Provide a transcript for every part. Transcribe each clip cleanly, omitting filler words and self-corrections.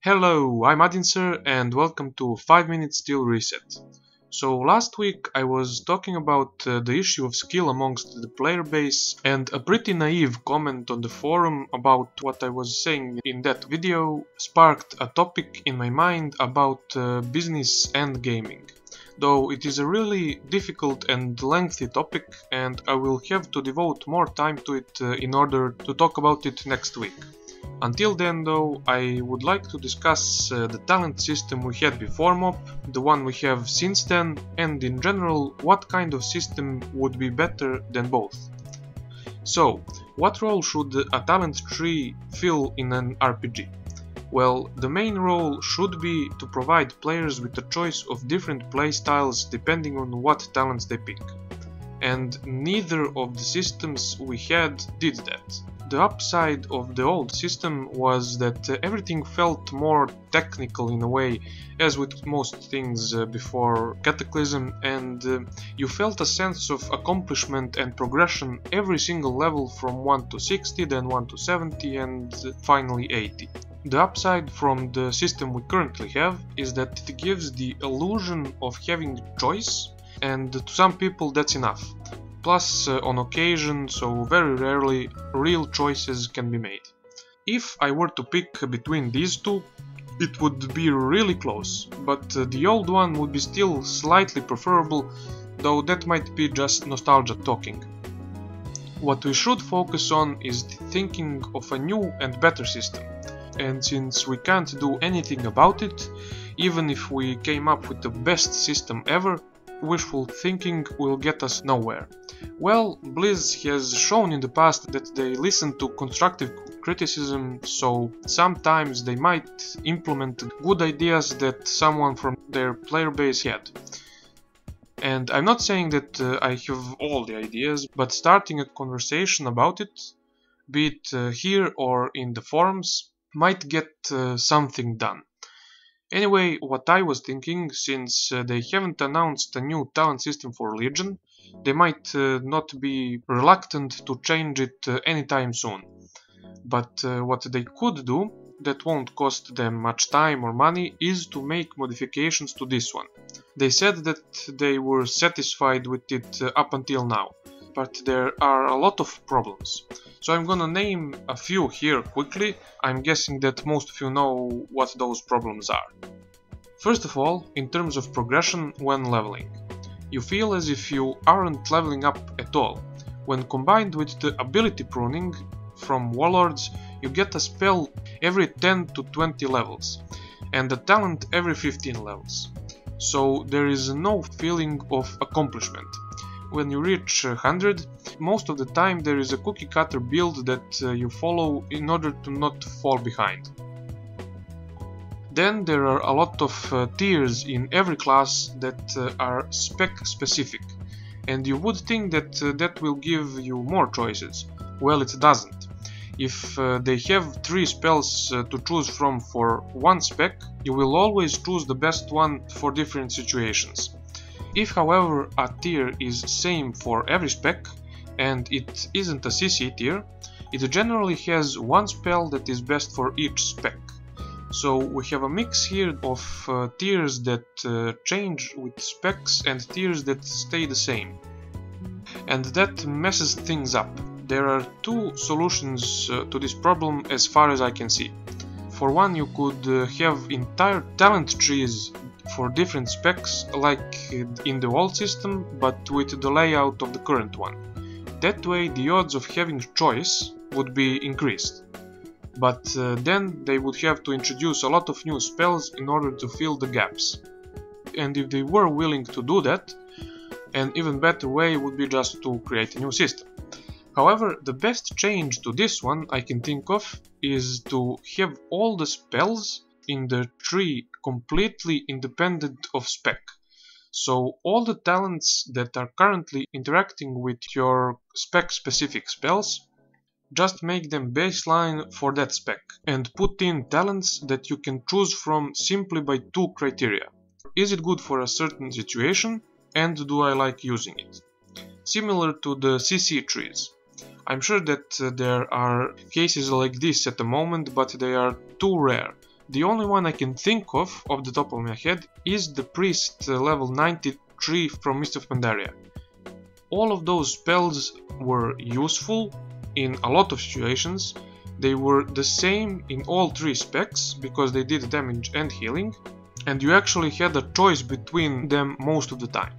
Hello, I'm Adinser and welcome to 5 Minute Skill Reset. So last week I was talking about the issue of skill amongst the player base, and a pretty naive comment on the forum about what I was saying in that video sparked a topic in my mind about business and gaming. Though it is a really difficult and lengthy topic, and I will have to devote more time to it in order to talk about it next week. Until then though, I would like to discuss the talent system we had before MOP, the one we have since then, and in general what kind of system would be better than both. So, what role should a talent tree fill in an RPG? Well, the main role should be to provide players with a choice of different playstyles depending on what talents they pick. And neither of the systems we had did that. The upside of the old system was that everything felt more technical in a way, as with most things before Cataclysm, and you felt a sense of accomplishment and progression every single level from 1 to 60, then 1 to 70 and finally 80. The upside from the system we currently have is that it gives the illusion of having choice, and to some people that's enough. Plus, on occasion, so very rarely, real choices can be made. If I were to pick between these two, it would be really close, but the old one would be still slightly preferable, though that might be just nostalgia talking. What we should focus on is thinking of a new and better system, and since we can't do anything about it, even if we came up with the best system ever, wishful thinking will get us nowhere. Well, Blizz has shown in the past that they listen to constructive criticism, so sometimes they might implement good ideas that someone from their player base had. And I'm not saying that I have all the ideas, but starting a conversation about it, be it here or in the forums, might get something done. Anyway, what I was thinking, since they haven't announced a new talent system for Legion, they might not be reluctant to change it anytime soon. But what they could do, that won't cost them much time or money, is to make modifications to this one. They said that they were satisfied with it up until now, but there are a lot of problems. So I'm gonna name a few here quickly. I'm guessing that most of you know what those problems are. First of all, in terms of progression when leveling. You feel as if you aren't leveling up at all. When combined with the ability pruning from Warlords, you get a spell every 10 to 20 levels, and a talent every 15 levels. So there is no feeling of accomplishment. When you reach 100, most of the time there is a cookie cutter build that you follow in order to not fall behind. Then there are a lot of tiers in every class that are spec specific, and you would think that that will give you more choices. Well, it doesn't. If they have 3 spells to choose from for one spec, you will always choose the best one for different situations. If, however, a tier is same for every spec, and it isn't a CC tier, it generally has one spell that is best for each spec. So we have a mix here of tiers that change with specs and tiers that stay the same. And that messes things up. There are 2 solutions to this problem as far as I can see. For one, you could have entire talent trees for different specs like in the old system, but with the layout of the current one. That way the odds of having choice would be increased. But then they would have to introduce a lot of new spells in order to fill the gaps. And if they were willing to do that, an even better way would be just to create a new system. However, the best change to this one I can think of is to have all the spells in the tree completely independent of spec. So all the talents that are currently interacting with your spec specific spells, just make them baseline for that spec and put in talents that you can choose from simply by 2 criteria. Is it good for a certain situation, and do I like using it? Similar to the CC trees. I'm sure that there are cases like this at the moment, but they are too rare. The only one I can think of the top of my head is the Priest level 93 from Mist of Pandaria. All of those spells were useful in a lot of situations. They were the same in all 3 specs because they did damage and healing, and you actually had a choice between them most of the time.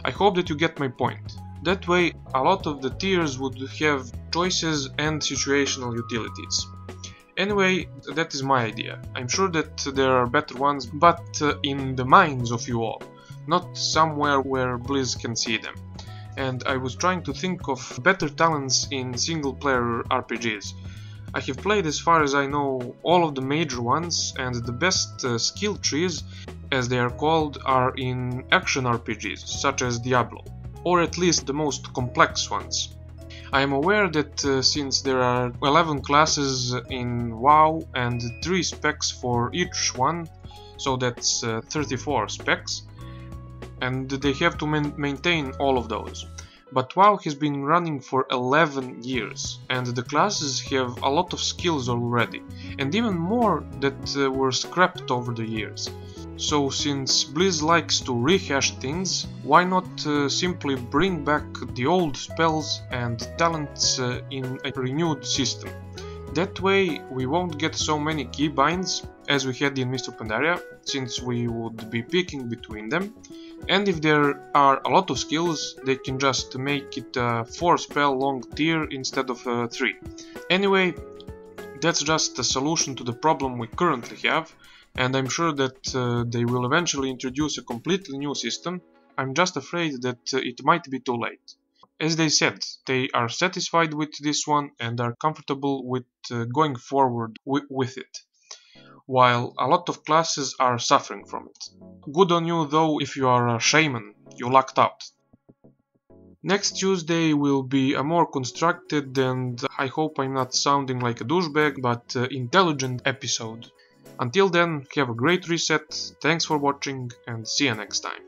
I hope that you get my point. That way, a lot of the tiers would have choices and situational utilities. Anyway, that is my idea. I'm sure that there are better ones, but in the minds of you all, not somewhere where Blizz can see them. And I was trying to think of better talents in single-player RPGs. I have played, as far as I know, all of the major ones, and the best skill trees, as they are called, are in action RPGs, such as Diablo, or at least the most complex ones. I am aware that since there are 11 classes in WoW and 3 specs for each one, so that's 34 specs, and they have to maintain all of those. But WoW has been running for 11 years, and the classes have a lot of skills already, and even more that were scrapped over the years. So since Blizz likes to rehash things, why not simply bring back the old spells and talents in a renewed system? That way we won't get so many keybinds as we had in Mist of Pandaria, since we would be picking between them, and if there are a lot of skills, they can just make it a 4 spell long tier instead of 3. Anyway, that's just a solution to the problem we currently have, and I'm sure that they will eventually introduce a completely new system. I'm just afraid that it might be too late. As they said, they are satisfied with this one and are comfortable with going forward with it, while a lot of classes are suffering from it. Good on you though if you are a shaman, you lucked out. Next Tuesday will be a more constructed and, I hope I'm not sounding like a douchebag, but intelligent episode. Until then, have a great reset, thanks for watching and see you next time.